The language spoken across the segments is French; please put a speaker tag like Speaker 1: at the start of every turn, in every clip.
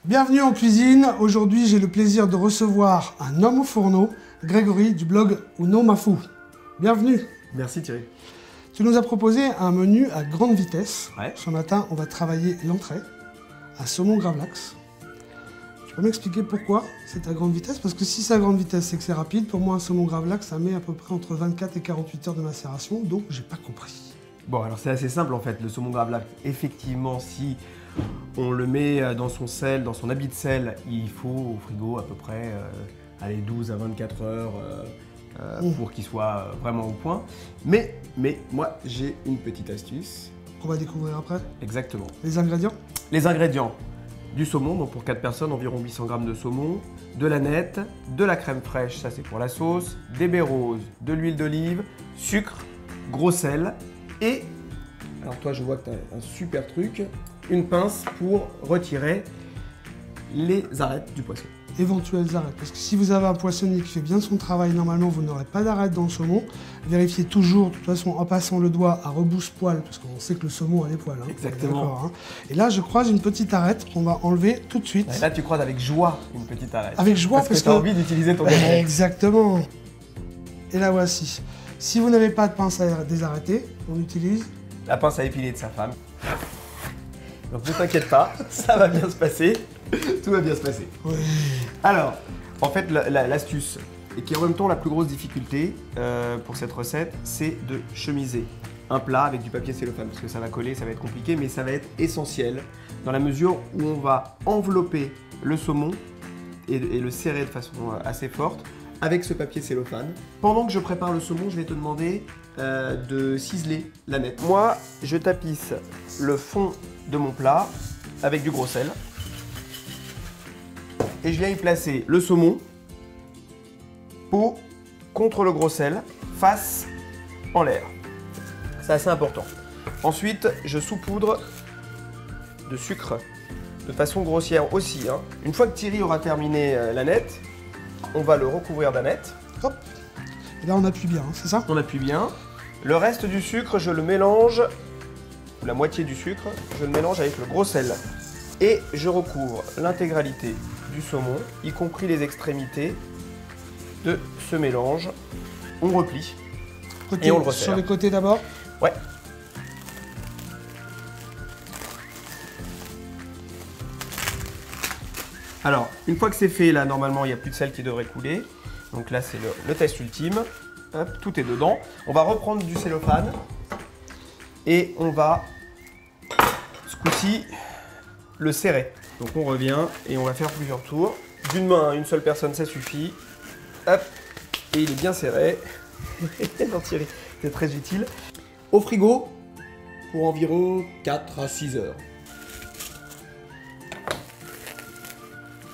Speaker 1: Bienvenue en cuisine. Aujourd'hui, j'ai le plaisir de recevoir un homme au fourneau, Grégory du blog Uno Mafou. Bienvenue.
Speaker 2: Merci Thierry.
Speaker 1: Tu nous as proposé un menu à grande vitesse.
Speaker 2: Ouais.
Speaker 1: Ce matin, on va travailler l'entrée, un saumon gravlax. Tu peux m'expliquer pourquoi c'est à grande vitesse? Parce que si c'est à grande vitesse, c'est que c'est rapide. Pour moi, un saumon gravlax, ça met à peu près entre 24 et 48 heures de macération, donc j'ai pas compris.
Speaker 2: Bon, alors c'est assez simple en fait, le saumon gravlax. Effectivement, si on le met dans son sel, dans son habit de sel, il faut au frigo à peu près 12 à 24 heures pour qu'il soit vraiment au point. Mais moi, j'ai une petite astuce.
Speaker 1: On va découvrir après.
Speaker 2: Exactement.
Speaker 1: Les ingrédients?
Speaker 2: Les ingrédients. Du saumon, donc pour 4 personnes, environ 800 g de saumon, de l'aneth, de la crème fraîche, ça c'est pour la sauce, des baies roses, de l'huile d'olive, sucre, gros sel et, alors toi je vois que tu as un super truc, une pince pour retirer les arêtes du poisson.
Speaker 1: Éventuelles arêtes. Parce que si vous avez un poissonnier qui fait bien son travail, normalement vous n'aurez pas d'arêtes dans le saumon. Vérifiez toujours, de toute façon, en passant le doigt à rebousse-poil, parce qu'on sait que le saumon a les poils. Hein.
Speaker 2: Exactement.
Speaker 1: Hein. Et là, je croise une petite arête qu'on va enlever tout de suite.
Speaker 2: Et là, tu croises avec joie une petite arête.
Speaker 1: Avec joie,
Speaker 2: parce que tu as envie d'utiliser ton gâteau.
Speaker 1: Exactement. Et la voici. Si vous n'avez pas de pince à désarrêter, on utilise
Speaker 2: la pince à épiler de sa femme. Donc ne t'inquiète pas, ça va bien se passer. Tout va bien se passer.
Speaker 1: Oui.
Speaker 2: Alors, en fait, l'astuce, et qui est en même temps la plus grosse difficulté pour cette recette, c'est de chemiser un plat avec du papier cellophane, parce que ça va coller, ça va être compliqué, mais ça va être essentiel dans la mesure où on va envelopper le saumon et le serrer de façon assez forte avec ce papier cellophane. Pendant que je prépare le saumon, je vais te demander de ciseler l'aneth. Moi, je tapisse le fond de mon plat avec du gros sel. Et je viens y placer le saumon, peau contre le gros sel, face en l'air. C'est assez important. Ensuite, je saupoudre de sucre de façon grossière aussi. Hein. Une fois que Thierry aura terminé l'aneth, on va le recouvrir d'aneth.
Speaker 1: Hop. Et là, on appuie bien, hein, c'est ça?
Speaker 2: On appuie bien. Le reste du sucre, je le mélange, ou la moitié du sucre, je le mélange avec le gros sel. Et je recouvre l'intégralité du saumon, y compris les extrémités de ce mélange. On replie et on le resserre.
Speaker 1: Sur les côtés d'abord?
Speaker 2: Ouais. Alors, une fois que c'est fait, là, normalement, il n'y a plus de sel qui devrait couler. Donc là, c'est le test ultime. Hop, tout est dedans. On va reprendre du cellophane et on va, ce coup-ci, le serrer. Donc on revient et on va faire plusieurs tours. D'une main à une seule personne, ça suffit. Hop, et il est bien serré. Non, Thierry, c'est très utile. Au frigo pour environ 4 à 6 heures.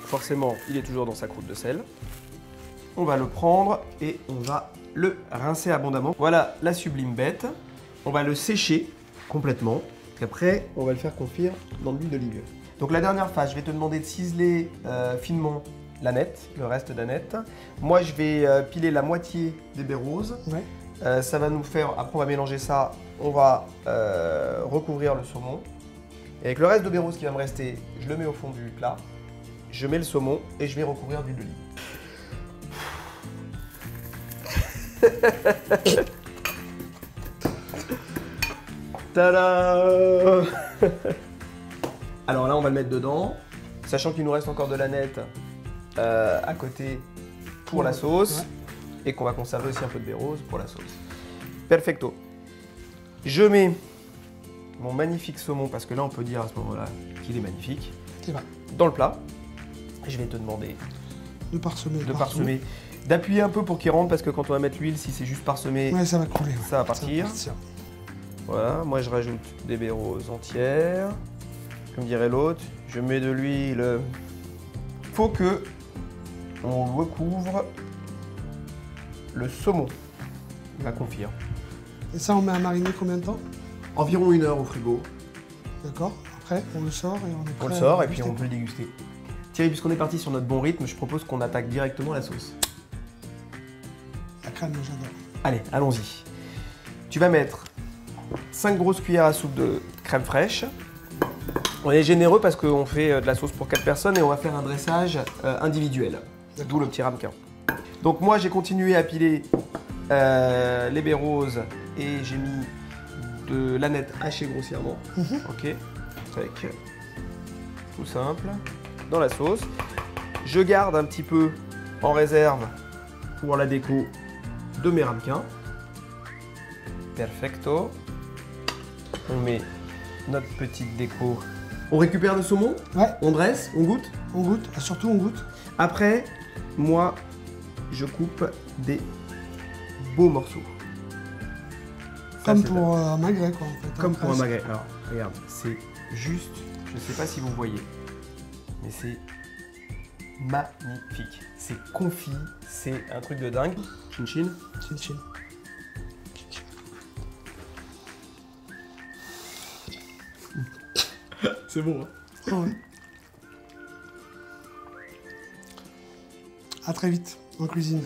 Speaker 2: Forcément, il est toujours dans sa croûte de sel. On va le prendre et on va le rincer abondamment. Voilà la sublime bête. On va le sécher complètement. Après, on va le faire confire dans de l'huile d'olive. Donc la dernière phase, je vais te demander de ciseler finement l'aneth, le reste d'aneth. Moi, je vais piler la moitié des baies roses.
Speaker 1: Ouais.
Speaker 2: Ça va nous faire, après on va mélanger ça, on va recouvrir le saumon. Et avec le reste de baies roses qui va me rester, je le mets au fond du plat. Je mets le saumon et je vais recouvrir d'huile d'olive. Tada! Alors là, on va le mettre dedans, sachant qu'il nous reste encore de l'aneth à côté pour la sauce, ouais. Et qu'on va conserver aussi un peu de baies roses pour la sauce. Perfecto. Je mets mon magnifique saumon, parce que là, on peut dire à ce moment-là qu'il est magnifique, dans le plat. Je vais te demander
Speaker 1: de parsemer.
Speaker 2: D'appuyer un peu pour qu'il rentre, parce que quand on va mettre l'huile, si c'est juste parsemé,
Speaker 1: ouais, ça va couler.
Speaker 2: Ça va partir. Voilà, moi je rajoute des baies roses entières. Comme dirait l'autre, je mets de l'huile. Faut que on recouvre le saumon. La confire.
Speaker 1: Et ça, on met à mariner combien de temps?
Speaker 2: Environ 1 heure au frigo.
Speaker 1: D'accord. Après, on le sort et on est prêt.
Speaker 2: On le sort et puis on peut le déguster. Thierry, puisqu'on est parti sur notre bon rythme, je propose qu'on attaque directement la sauce.
Speaker 1: La crème, j'adore.
Speaker 2: Allez, allons-y. Tu vas mettre 5 grosses cuillères à soupe de crème fraîche. On est généreux parce qu'on fait de la sauce pour 4 personnes et on va faire un dressage individuel. D'où le petit ramequin. Donc moi j'ai continué à piler les baies roses et j'ai mis de l'aneth hachée grossièrement. Ok. Avec tout simple. Dans la sauce. Je garde un petit peu en réserve pour la déco de mes ramequins. Perfecto. On met notre petite déco. On récupère le saumon.
Speaker 1: Ouais.
Speaker 2: On dresse, on goûte.
Speaker 1: On goûte, surtout on goûte.
Speaker 2: Après, moi, je coupe des beaux morceaux. Ça,
Speaker 1: Comme
Speaker 2: c'est
Speaker 1: pour un magret, quoi, en fait.
Speaker 2: Comme pour un magret. Alors, regarde, c'est juste, je ne sais pas si vous voyez, mais c'est magnifique. C'est confit, c'est un truc de dingue. Chin chin.
Speaker 1: Chin chin.
Speaker 2: C'est bon, hein.
Speaker 1: Oh, ouais. À très vite en cuisine.